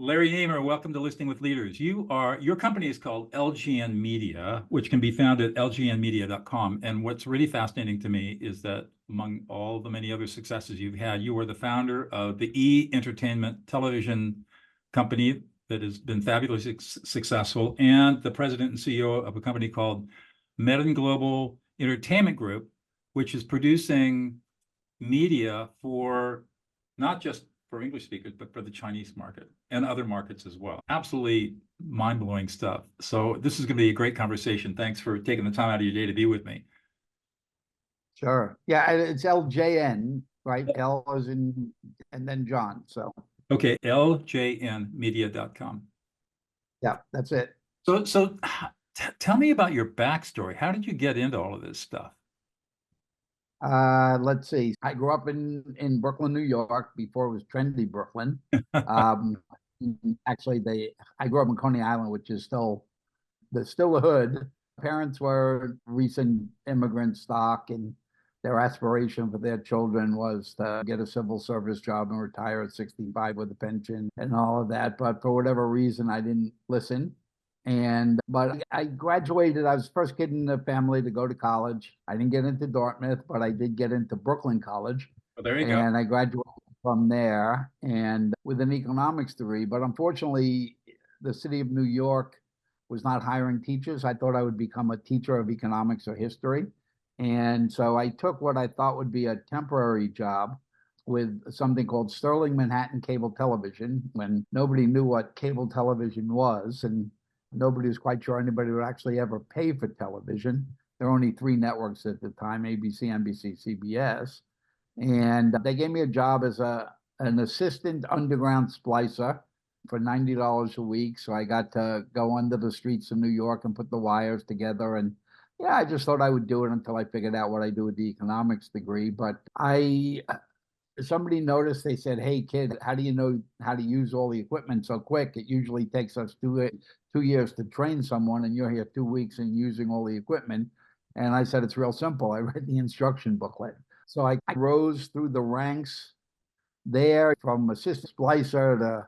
Larry Namer, welcome to Listening with Leaders. Your company is called LJN Media, which can be found at ljnmedia.com. And what's really fascinating to me is that among all the many other successes you've had, you are the founder of the E-Entertainment television company that has been fabulously successful, and the president and CEO of a company called Medin Global Entertainment Group, which is producing media for not just for English speakers, but for the Chinese market and other markets as well. Absolutely mind-blowing stuff. So this is going to be a great conversation. Thanks for taking the time out of your day to be with me. Sure. Yeah, it's LJN, right? L as in, and then John. So okay, ljnmedia.com. Yeah, that's it. So tell me about your backstory. How did you get into all of this stuff? Let's see. I grew up in Brooklyn, New York, before it was trendy Brooklyn. Actually, I grew up in Coney Island, which is still a hood. Parents were recent immigrant stock, and their aspiration for their children was to get a civil service job and retire at 65 with a pension and all of that. But for whatever reason, I didn't listen. But I graduated. I was the first kid in the family to go to college. I didn't get into Dartmouth, but I did get into Brooklyn College. Well, there you go. And I graduated from there and with an economics degree. But unfortunately, the city of New York was not hiring teachers. I thought I would become a teacher of economics or history. And so I took what I thought would be a temporary job with something called Sterling Manhattan Cable Television, when nobody knew what cable television was, and nobody was quite sure anybody would actually ever pay for television. There were only 3 networks at the time: ABC, NBC, CBS. And they gave me a job as an assistant underground splicer for $90 a week. So I got to go under the streets of New York and put the wires together. And yeah, I just thought I would do it until I figured out what I do with the economics degree. But somebody noticed, they said, "Hey kid, how do you know how to use all the equipment so quick? It usually takes us 2 years to train someone, and you're here 2 weeks and using all the equipment." And I said, "It's real simple. I read the instruction booklet." So I rose through the ranks there, from assistant splicer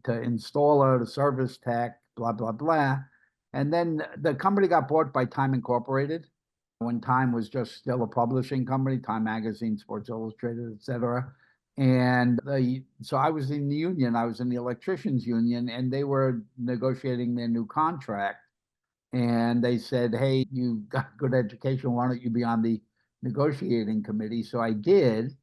to installer to service tech, blah, blah, blah. And then the company got bought by Time Incorporated, when Time was just still a publishing company, Time Magazine, Sports Illustrated, et cetera. And so I was in the union. I was in the electricians union, and they were negotiating their new contract. And they said, "Hey, you got good education. Why don't you be on the negotiating committee?" So I did.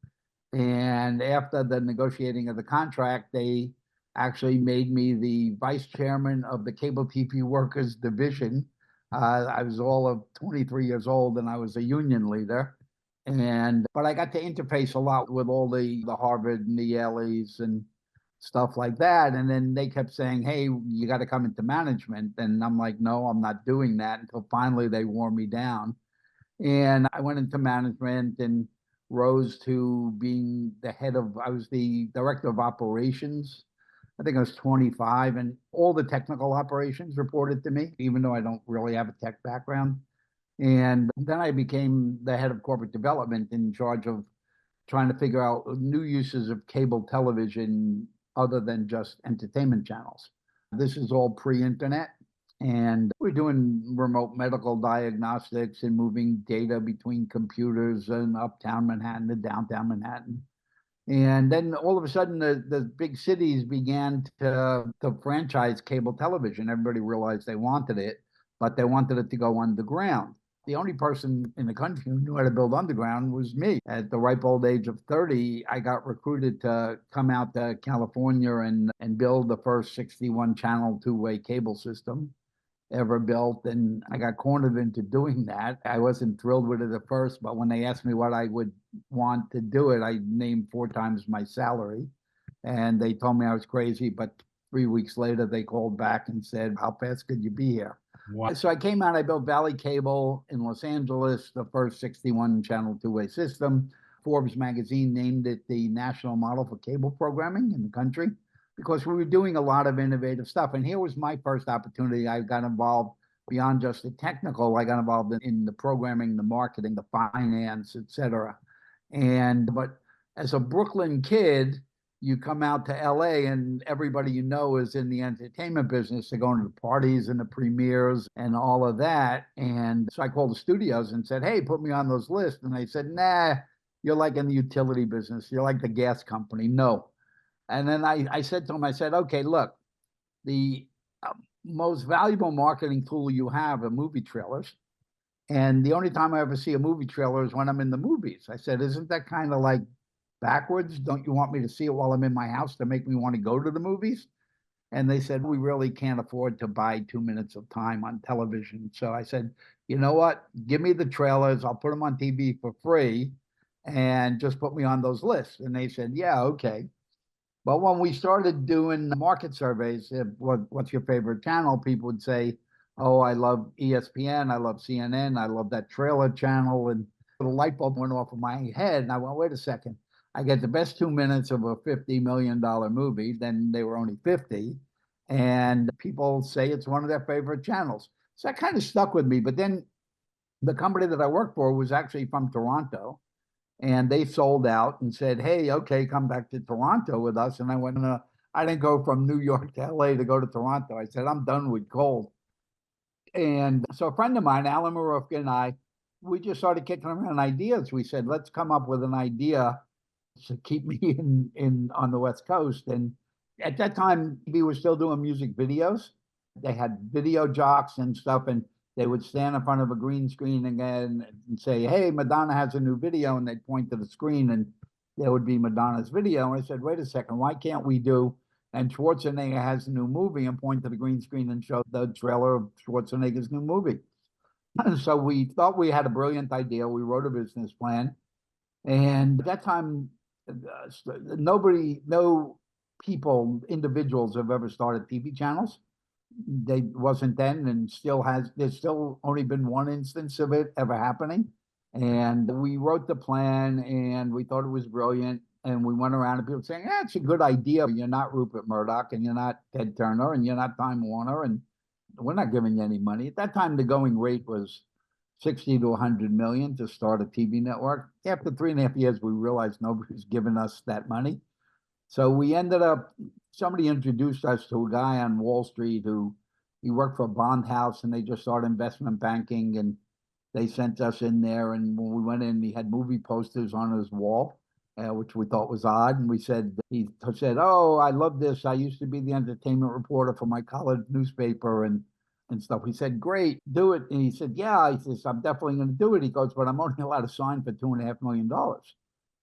And after the negotiating of the contract, they actually made me the vice chairman of the Cable TV Workers Division. I was all of 23 years old, and I was a union leader. But I got to interface a lot with all the Harvard and the Yale's and stuff like that. And then they kept saying, "Hey, you got to come into management." And I'm like, "No, I'm not doing that," until finally they wore me down. And I went into management and rose to being I was the director of operations. I think I was 25, and all the technical operations reported to me, even though I don't really have a tech background. And then I became the head of corporate development, in charge of trying to figure out new uses of cable television other than just entertainment channels. This is all pre-internet. And we're doing remote medical diagnostics and moving data between computers in uptown Manhattan and downtown Manhattan. And then all of a sudden, the big cities began to franchise cable television. Everybody realized they wanted it, but they wanted it to go underground. The only person in the country who knew how to build underground was me. At the ripe old age of 30, I got recruited to come out to California and build the first 61-channel two-way cable system ever built. And I got cornered into doing that. I wasn't thrilled with it at first, but when they asked me what I would want to do it, I named 4 times my salary. And they told me I was crazy, but 3 weeks later, they called back and said, "How fast could you be here?" Wow. So I came out, I built Valley Cable in Los Angeles, the first 61-channel two-way system. Forbes magazine named it the national model for cable programming in the country, because we were doing a lot of innovative stuff. And here was my first opportunity. I got involved beyond just the technical. I got involved in the programming, the marketing, the finance, et cetera. But as a Brooklyn kid, you come out to LA and everybody you know is in the entertainment business. They're going to the parties and the premieres and all of that. And so I called the studios and said, hey, put me on those lists. And they said, nah, you're like in the utility business. You're like the gas company. No. And then I said to him, I said, okay, look, the most valuable marketing tool you have are movie trailers. And the only time I ever see a movie trailer is when I'm in the movies. I said, isn't that kind of like backwards? Don't you want me to see it while I'm in my house to make me want to go to the movies? And they said, we really can't afford to buy 2 minutes of time on television. So I said, you know what? Give me the trailers. I'll put them on TV for free and just put me on those lists. And they said, yeah, okay. But when we started doing market surveys, what's your favorite channel? People would say, oh, I love ESPN, I love CNN, I love that trailer channel. And the light bulb went off in my head. And I went, wait a second. I get the best 2 minutes of a $50 million movie, then they were only 50. And people say it's one of their favorite channels. So that kind of stuck with me. But then the company that I worked for was actually from Toronto. And they sold out and said, hey, okay, come back to Toronto with us. And I went, I didn't go from New York to LA to go to Toronto. I said, I'm done with cold. And so a friend of mine, Alan Marufka, and I, we just started kicking around ideas. We said, let's come up with an idea to keep me in on the West Coast. And at that time, we were still doing music videos. They had video jocks and stuff, and they would stand in front of a green screen again and say, hey, Madonna has a new video, and they'd point to the screen and there would be Madonna's video. And I said, wait a second, why can't we do, and Schwarzenegger has a new movie, and point to the green screen and show the trailer of Schwarzenegger's new movie. And so we thought we had a brilliant idea. We wrote a business plan. And at that time, no people, individuals have ever started TV channels. They wasn't then, and still has. There's still only been one instance of it ever happening. And we wrote the plan, and we thought it was brilliant. And we went around and people saying, "Yeah, it's a good idea. You're not Rupert Murdoch, and you're not Ted Turner, and you're not Time Warner, and we're not giving you any money." At that time, the going rate was 60 to 100 million to start a TV network. After 3.5 years, we realized nobody's giving us that money. So we ended up, somebody introduced us to a guy on Wall Street who, he worked for a bond house, and they just started investment banking, and they sent us in there. And when we went in, he had movie posters on his wall, which we thought was odd. And he said, oh, I love this. I used to be the entertainment reporter for my college newspaper and stuff. We said, great, do it. And he said, yeah. He says, I'm definitely going to do it. He goes, but I'm only allowed to sign for $2.5 million.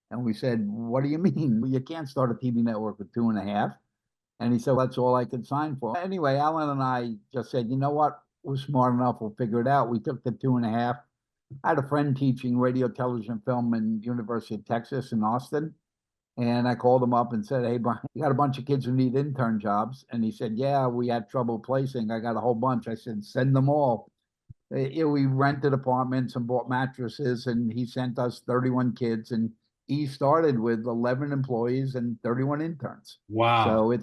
And we said, what do you mean? Well, you can't start a TV network with 2.5. And he said, well, that's all I could sign for. Anyway, Alan and I just said, you know what? We're smart enough. We'll figure it out. We took the 2.5. I had a friend teaching radio, television, film in University of Texas in Austin. And I called him up and said, hey, Brian, you got a bunch of kids who need intern jobs. And he said, yeah, we had trouble placing. I got a whole bunch. I said, send them all. We rented apartments and bought mattresses, and he sent us 31 kids, and he started with 11 employees and 31 interns. Wow. So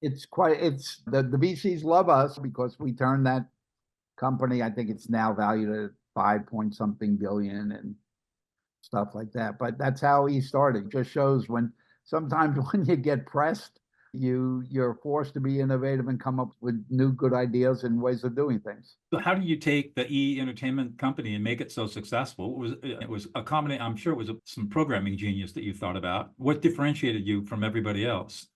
the VCs love us because we turned that company, I think it's now valued at 5 point something billion and stuff like that. But that's how he started. It just shows sometimes when you get pressed, you're forced to be innovative and come up with new good ideas and ways of doing things. So how do you take the entertainment company and make it so successful? It was a combination, I'm sure it was some programming genius that you thought about. What differentiated you from everybody else?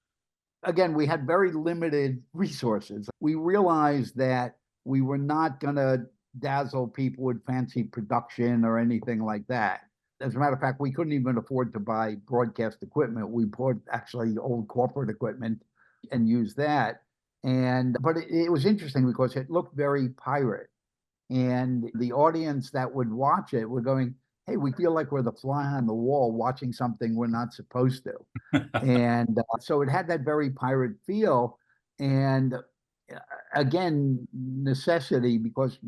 Again, we had very limited resources. We realized that we were not going to dazzle people with fancy production or anything like that. As a matter of fact, we couldn't even afford to buy broadcast equipment. We bought actually old corporate equipment and used that. But it was interesting because it looked very pirate. And the audience that would watch it were going, hey, we feel like we're the fly on the wall watching something we're not supposed to. And so it had that very pirate feel. And again, necessity, because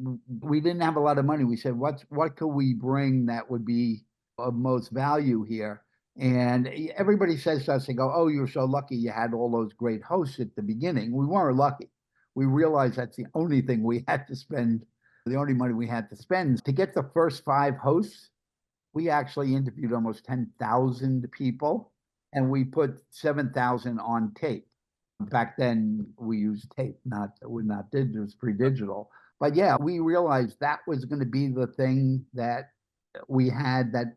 we didn't have a lot of money. We said, what could we bring that would be of most value here? And everybody says to us, they go, oh, you're so lucky you had all those great hosts at the beginning. We weren't lucky. We realized that's the only thing we had to spend, the only money we had to spend. To get the first 5 hosts, we actually interviewed almost 10,000 people. and we put 7,000 on tape. Back then, we used tape, we're not digital, it was pre-digital. But yeah, we realized that was going to be the thing that we had that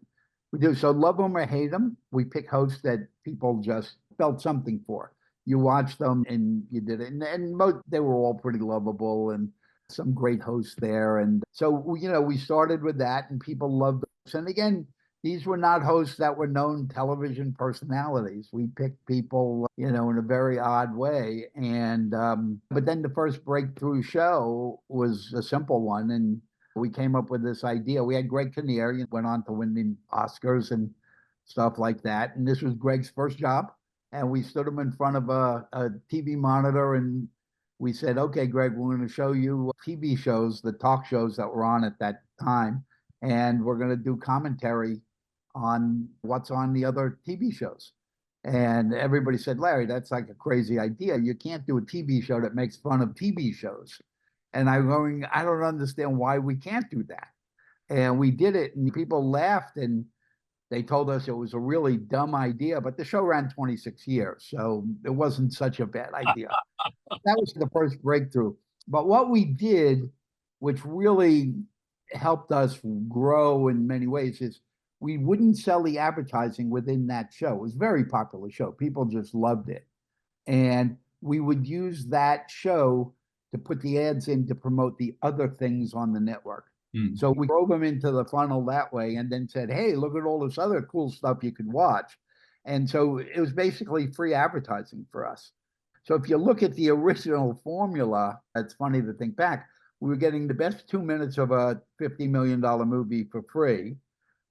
we do. So love them or hate them, we pick hosts that people just felt something for. You watch them and you did it, and most, they were all pretty lovable and some great hosts there. And so we started with that, and people loved us. And again, these were not hosts that were known television personalities. We picked people, in a very odd way. And but then the first breakthrough show was a simple one, and we came up with this idea. We had Greg Kinnear, went on to win the Oscars and stuff like that. And this was Greg's first job. And we stood him in front of a TV monitor, and we said, okay, Greg, we're going to show you TV shows, the talk shows that were on at that time. And we're going to do commentary on what's on the other TV shows. And everybody said, Larry, that's like a crazy idea. You can't do a TV show that makes fun of TV shows. And I'm going, I don't understand why we can't do that. And we did it, and people laughed, and they told us it was a really dumb idea, but the show ran 26 years, so it wasn't such a bad idea. That was the first breakthrough. But what we did, which really helped us grow in many ways, is we wouldn't sell the advertising within that show. It was a very popular show. People just loved it. And we would use that show to put the ads in to promote the other things on the network. So we drove them into the funnel that way, and then said, hey, look at all this other cool stuff you could watch. And so it was basically free advertising for us. So if you look at the original formula, it's funny to think back, we were getting the best 2 minutes of a $50 million movie for free.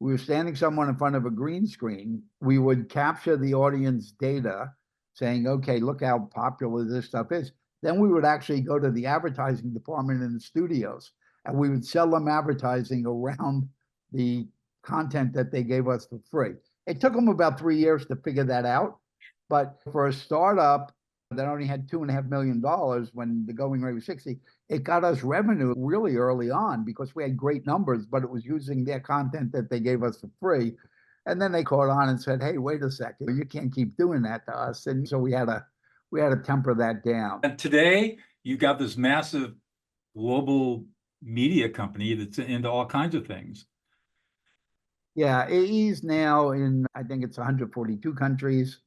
We were standing someone in front of a green screen. We would capture the audience data saying, okay, look how popular this stuff is. Then we would actually go to the advertising department in the studios, and we would sell them advertising around the content that they gave us for free. It took them about 3 years to figure that out. But for a startup that only had $2.5 million when the going rate was 60, it got us revenue really early on because we had great numbers, but it was using their content that they gave us for free. And then they caught on and said, hey, wait a second, you can't keep doing that to us. And so we had to temper that down. And today you got this massive global media company that's into all kinds of things. Yeah, he's now in, I think it's 142 countries.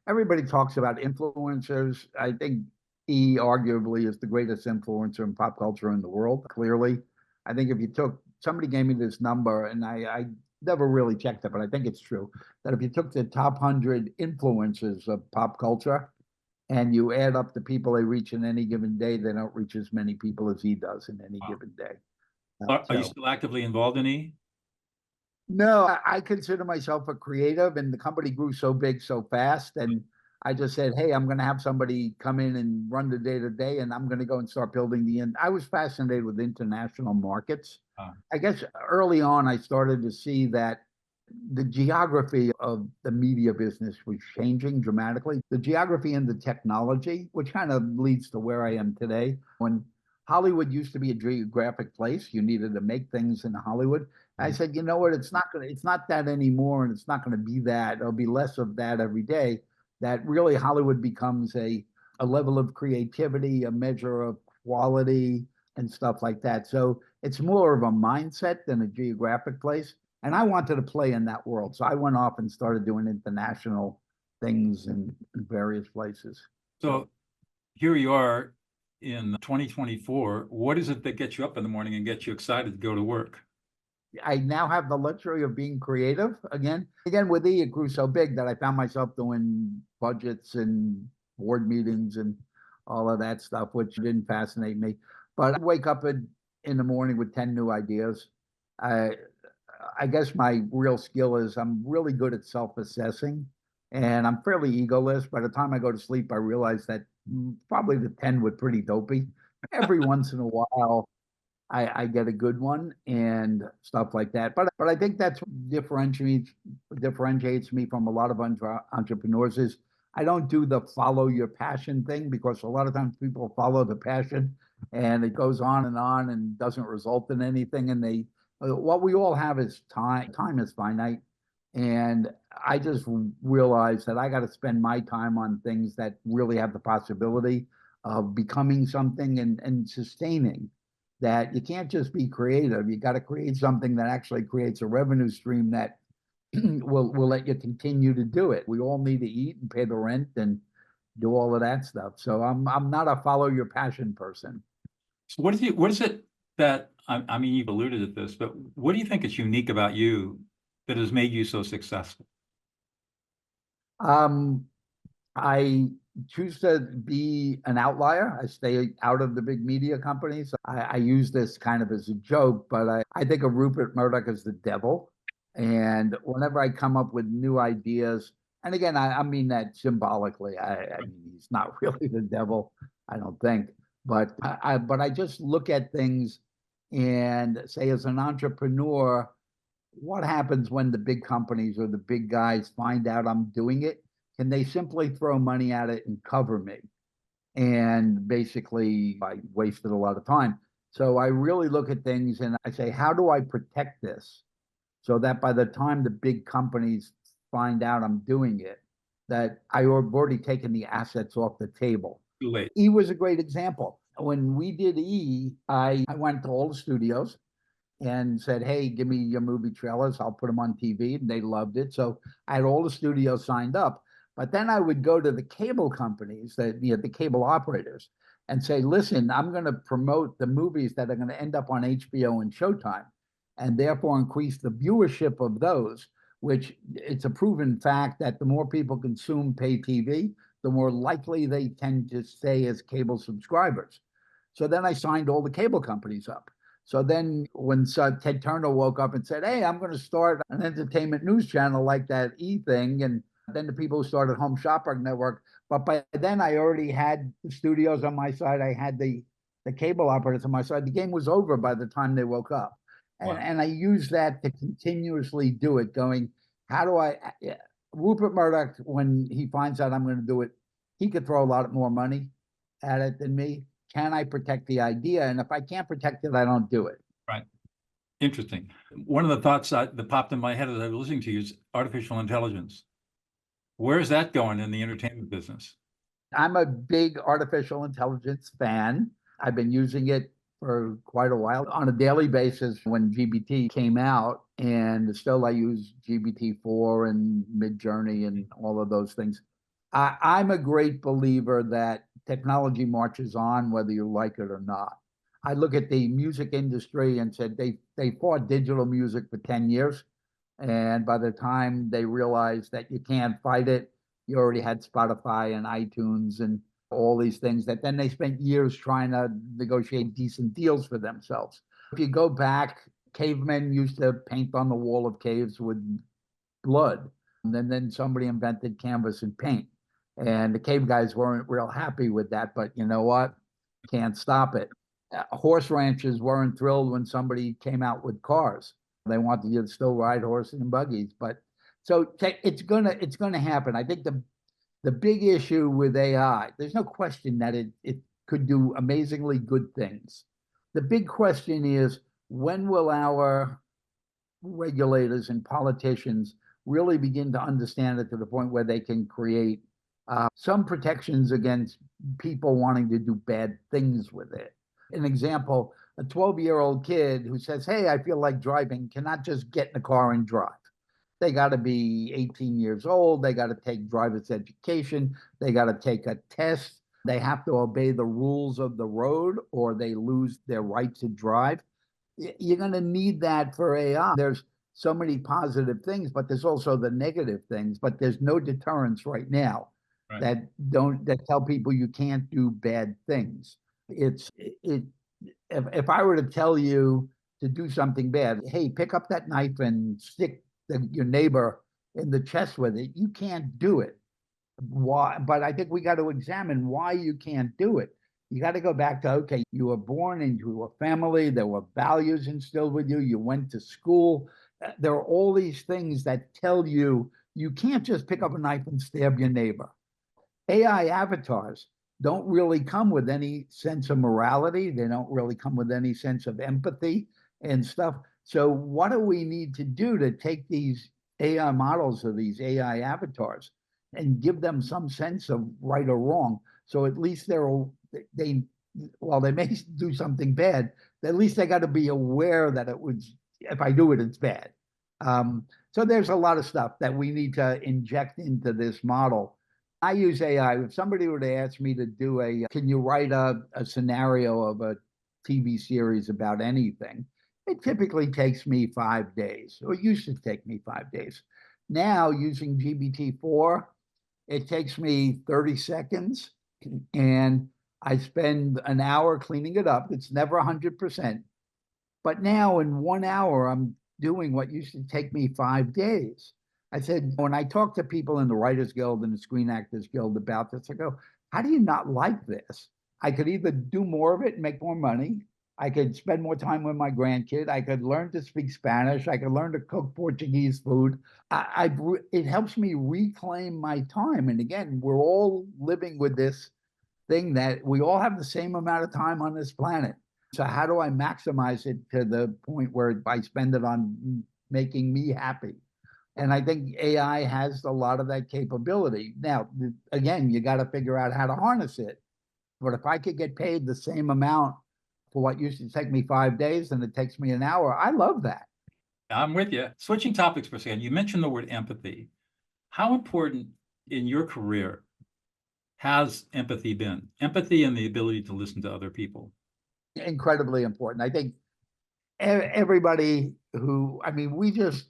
Everybody talks about influencers. I think he arguably is the greatest influencer in pop culture in the world, clearly. I think if you took, somebody gave me this number, and I never really checked it, but I think it's true, that if you took the top 100 influencers of pop culture and you add up the people they reach in any given day, they don't reach as many people as he does in any given day. Are you still actively involved in E? No, I consider myself a creative, and the company grew so big so fast. And I just said, hey, I'm going to have somebody come in and run the day to day, and I'm going to go and start building I was fascinated with international markets. I guess early on, I started to see that the geography of the media business was changing dramatically. The geography and the technology, which kind of leads to where I am today. When Hollywood used to be a geographic place, you needed to make things in Hollywood. I said, you know what? It's not that anymore, and it's not going to be that. There'll be less of that every day. That really Hollywood becomes a level of creativity, a measure of quality, and stuff like that. So it's more of a mindset than a geographic place. And I wanted to play in that world. So I went off and started doing international things in various places. So here you are in 2024. What is it that gets you up in the morning and gets you excited to go to work? I now have the luxury of being creative again. Again, with E, it grew so big that I found myself doing budgets and board meetings and all of that stuff, which didn't fascinate me. But I wake up in the morning with 10 new ideas. I guess my real skill is I'm really good at self-assessing, and I'm fairly egoless. By the time I go to sleep, I realize that probably the 10 were pretty dopey. Every once in a while, I get a good one and stuff like that. But I think that's what differentiates me from a lot of entrepreneurs is I don't do the follow your passion thing, because a lot of times people follow the passion and it goes on and doesn't result in anything. And what we all have is time. Time is finite. And I just realized that I got to spend my time on things that really have the possibility of becoming something and sustaining. That you can't just be creative. You got to create something that actually creates a revenue stream that will let you continue to do it. We all need to eat and pay the rent and do all of that stuff. So I'm not a follow your passion person. So what is it that, I mean, you've alluded to this, but what do you think is unique about you that has made you so successful? Um, I choose to be an outlier. I stay out of the big media companies. I use this kind of as a joke, but I think of Rupert Murdoch as the devil. And whenever I come up with new ideas, and again, I mean that symbolically. I mean, he's not really the devil, I don't think. But I just look at things and say, as an entrepreneur, what happens when the big companies or the big guys find out I'm doing it? Can they simply throw money at it and cover me? And basically, I wasted a lot of time. So I really look at things and I say, how do I protect this so that by the time the big companies find out I'm doing it, that I have already taken the assets off the table? Too late. E was a great example. When we did E, I went to all the studios and said, hey, give me your movie trailers. I'll put them on TV. And they loved it. So I had all the studios signed up. But then I would go to the cable companies, the cable operators, and say, listen, I'm going to promote the movies that are going to end up on HBO and Showtime, and therefore increase the viewership of those, which it's a proven fact that the more people consume pay TV, the more likely they tend to stay as cable subscribers. So then I signed all the cable companies up. So then when Ted Turner woke up and said, hey, I'm going to start an entertainment news channel like that E thing, and then the people who started Home Shopping Network. But by then I already had the studios on my side. I had the cable operators on my side. The game was over by the time they woke up. Wow. And I use that to continuously do it, going, how do I, Rupert Murdoch, when he finds out I'm going to do it, he could throw a lot more money at it than me. Can I protect the idea? And if I can't protect it, I don't do it. Right. Interesting. One of the thoughts that popped in my head as I was listening to you is artificial intelligence. Where's that going in the entertainment business? I'm a big artificial intelligence fan. I've been using it for quite a while on a daily basis when GBT came out, and still I use GBT4 and Midjourney and all of those things. I'm a great believer that technology marches on whether you like it or not. I look at the music industry and said they fought digital music for 10 years. And by the time they realized that you can't fight it, you already had Spotify and iTunes and all these things that then they spent years trying to negotiate decent deals for themselves. If you go back, cavemen used to paint on the wall of caves with blood. And then somebody invented canvas and paint. And the cave guys weren't real happy with that, but you know what? Can't stop it. Horse ranchers weren't thrilled when somebody came out with cars. They wanted you to still ride horses and buggies. But so it's gonna happen. I think the big issue with AI, there's no question that it could do amazingly good things. The big question is, when will our regulators and politicians really begin to understand it to the point where they can create some protections against people wanting to do bad things with it? An example, a 12-year-old kid who says, hey, I feel like driving, cannot just get in a car and drive. They got to be 18 years old. They got to take driver's education. They got to take a test. They have to obey the rules of the road or they lose their right to drive. You're going to need that for AI. There's so many positive things, but there's also the negative things. But there's no deterrence right now that tell people you can't do bad things. If I were to tell you to do something bad, hey, pick up that knife and stick your neighbor in the chest with it, you can't do it. Why? But I think we got to examine why you can't do it. You got to go back to, okay, you were born into a family, there were values instilled with you, you went to school. There are all these things that tell you you can't just pick up a knife and stab your neighbor. AI avatars don't really come with any sense of morality. They don't really come with any sense of empathy and stuff. So what do we need to do to take these AI models or these AI avatars and give them some sense of right or wrong. So at least they while they may do something bad, at least they got to be aware that it was, if I do it, it's bad. So there's a lot of stuff that we need to inject into this model. I use AI. If somebody were to ask me to do can you write a scenario of a TV series about anything? It typically takes me 5 days, or it used to take me 5 days. Now, using GPT-4, it takes me 30 seconds, and I spend an hour cleaning it up. It's never 100%. But now, in 1 hour, I'm doing what used to take me 5 days. I said, when I talk to people in the Writers Guild and the Screen Actors Guild about this, I go, how do you not like this? I could either do more of it and make more money. I could spend more time with my grandkid. I could learn to speak Spanish. I could learn to cook Portuguese food. It helps me reclaim my time. And again, we're all living with this thing that we all have the same amount of time on this planet. So how do I maximize it to the point where I spend it on making me happy? And I think AI has a lot of that capability. Now, again, you got to figure out how to harness it. But if I could get paid the same amount for what used to take me 5 days and it takes me an hour, I love that. I'm with you. Switching topics for a second, you mentioned the word empathy. How important in your career has empathy been? Empathy and the ability to listen to other people. Incredibly important. I think everybody we just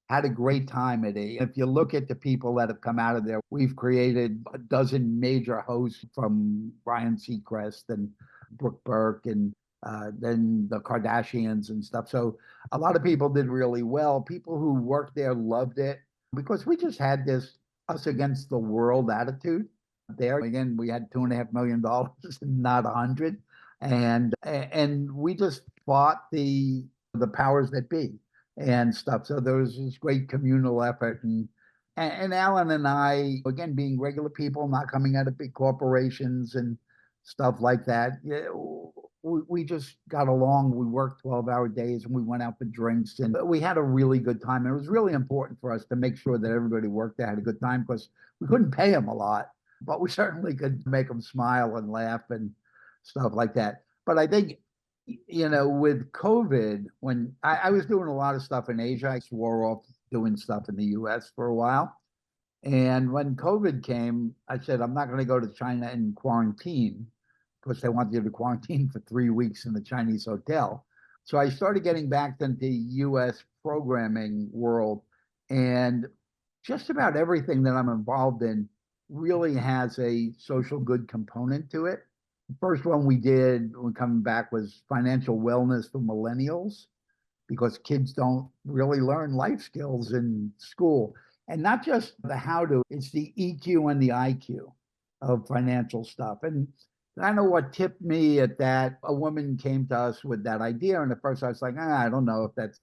had a great time at A. If you look at the people that have come out of there, we've created a dozen major hosts, from Ryan Seacrest and Brooke Burke and then the Kardashians and stuff. So a lot of people did really well. People who worked there loved it because we just had this us against the world attitude. There again, we had $2.5 million, not 100, and we just fought the powers that be and stuff. So there was this great communal effort, and Alan and I, again, being regular people, not coming out of big corporations and stuff like that. Yeah, we just got along. We worked 12-hour days and we went out for drinks and we had a really good time. And it was really important for us to make sure that everybody worked there had a good time because we couldn't pay them a lot, but we certainly could make them smile and laugh and stuff like that. But I think, with COVID, when I was doing a lot of stuff in Asia, I swore off doing stuff in the US for a while. And when COVID came, I said, I'm not going to go to China and quarantine because they want you to quarantine for 3 weeks in the Chinese hotel. So I started getting back into the US programming world, and just about everything that I'm involved in really has a social good component to it. The first one we did when coming back was financial wellness for millennials, because kids don't really learn life skills in school. And not just the how to, it's the EQ and the IQ of financial stuff. And I know what tipped me at that. A woman came to us with that idea. And at first I was like, I don't know if that's,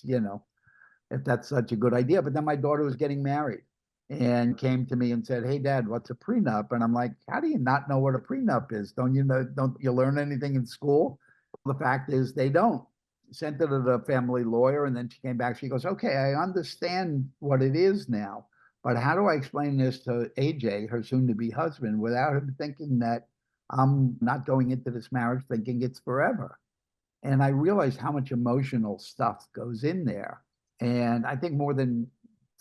if that's such a good idea. But then my daughter was getting married and came to me and said, hey, Dad, what's a prenup? And I'm like, how do you not know what a prenup is? Don't you learn anything in school? The fact is they don't. Sent it to the family lawyer, and then she came back. She goes, okay, I understand what it is now, but how do I explain this to AJ, her soon-to-be husband, without him thinking that I'm not going into this marriage thinking it's forever? And I realized how much emotional stuff goes in there. And I think more than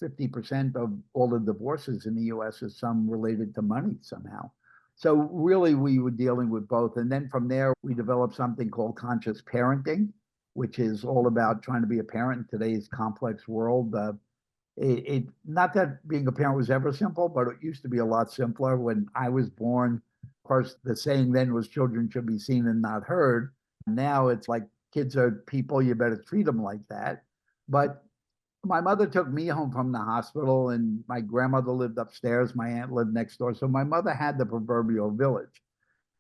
50% of all the divorces in the US is some related to money somehow. So really, we were dealing with both. And then from there, we developed something called conscious parenting, which is all about trying to be a parent in today's complex world. Not that being a parent was ever simple, but it used to be a lot simpler. When I was born, of course, the saying then was children should be seen and not heard. Now it's like kids are people, you better treat them like that. But my mother took me home from the hospital, and my grandmother lived upstairs. My aunt lived next door. So my mother had the proverbial village.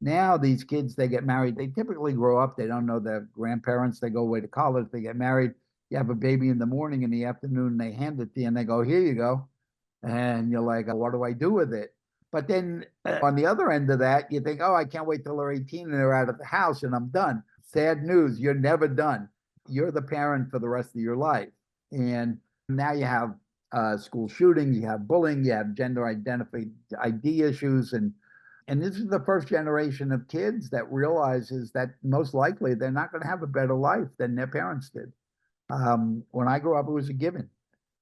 Now these kids, they get married. They typically grow up. They don't know their grandparents. They go away to college. They get married. You have a baby in the morning. In the afternoon, they hand it to you and they go, here you go. And you're like, what do I do with it? But then on the other end of that, you think, oh, I can't wait till they're 18 and they're out of the house and I'm done. Sad news. You're never done. You're the parent for the rest of your life. And now you have school shootings, you have bullying, you have gender identity ID issues, and this is the first generation of kids that realizes that most likely they're not going to have a better life than their parents did. When I grew up, it was a given.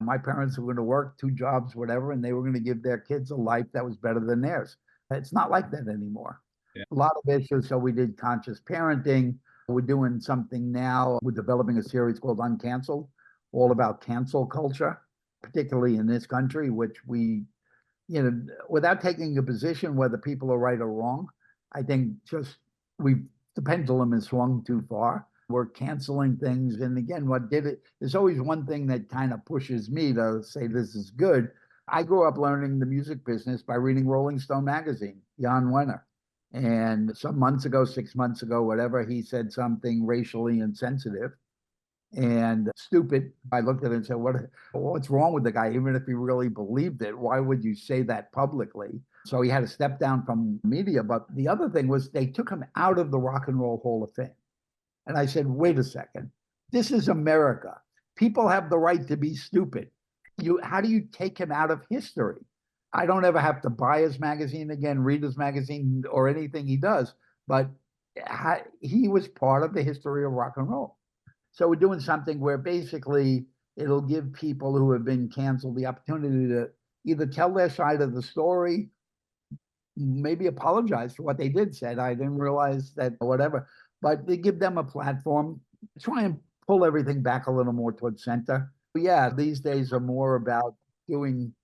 My parents were going to work 2 jobs, whatever, and they were going to give their kids a life that was better than theirs. It's not like that anymore. Yeah. A lot of issues. So we did conscious parenting. We're doing something now. We're developing a series called Uncanceled, all about cancel culture, particularly in this country, which we, without taking a position whether people are right or wrong, I think just the pendulum has swung too far. We're canceling things. And again, what did it? There's always one thing that kind of pushes me to say this is good. I grew up learning the music business by reading Rolling Stone magazine, Jan Wenner. And some months ago, 6 months ago, whatever, he said something racially insensitive and stupid. I looked at it and said, what's wrong with the guy? Even if he really believed it, why would you say that publicly? So he had to step down from media. But the other thing was they took him out of the Rock and Roll Hall of Fame. And I said, wait a second, this is America. People have the right to be stupid. How do you take him out of history? I don't ever have to buy his magazine again, read his magazine or anything he does, but he was part of the history of rock and roll. So we're doing something where basically it'll give people who have been canceled the opportunity to either tell their side of the story, maybe apologize for what they did, said, I didn't realize that, whatever, but they give them a platform, try and pull everything back a little more towards center. But yeah, these days are more about doing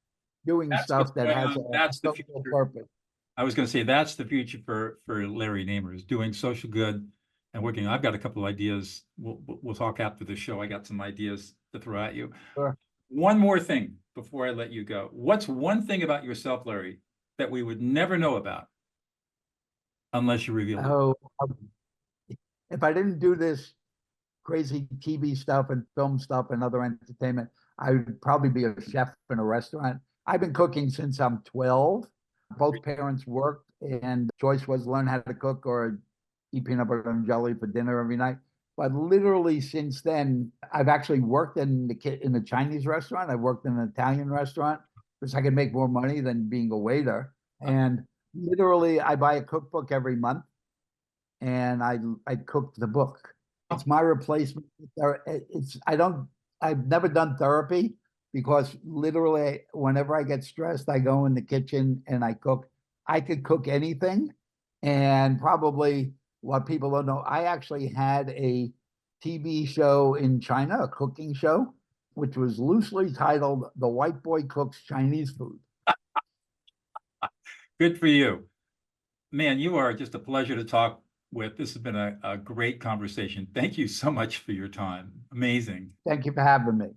stuff that has a social purpose. I was going to say that's the future for Larry Namer, doing social good and working. I've got a couple of ideas. We'll talk after the show. I got some ideas to throw at you. Sure. One more thing before I let you go. What's one thing about yourself, Larry, that we would never know about unless you reveal it? Oh, if I didn't do this crazy TV stuff and film stuff and other entertainment, I would probably be a chef in a restaurant. I've been cooking since I'm 12. Both parents worked, and choice was learn how to cook or eat peanut butter and jelly for dinner every night. But literally since then, I've actually worked in the Chinese restaurant. I've worked in an Italian restaurant because I could make more money than being a waiter. And literally, I buy a cookbook every month, and I cook the book. It's my replacement. I've never done therapy because literally whenever I get stressed, I go in the kitchen and I cook. I could cook anything. And probably what people don't know, I actually had a TV show in China, a cooking show, which was loosely titled The White Boy Cooks Chinese Food. Good for you. Man, you are just a pleasure to talk with. This has been a great conversation. Thank you so much for your time. Amazing. Thank you for having me.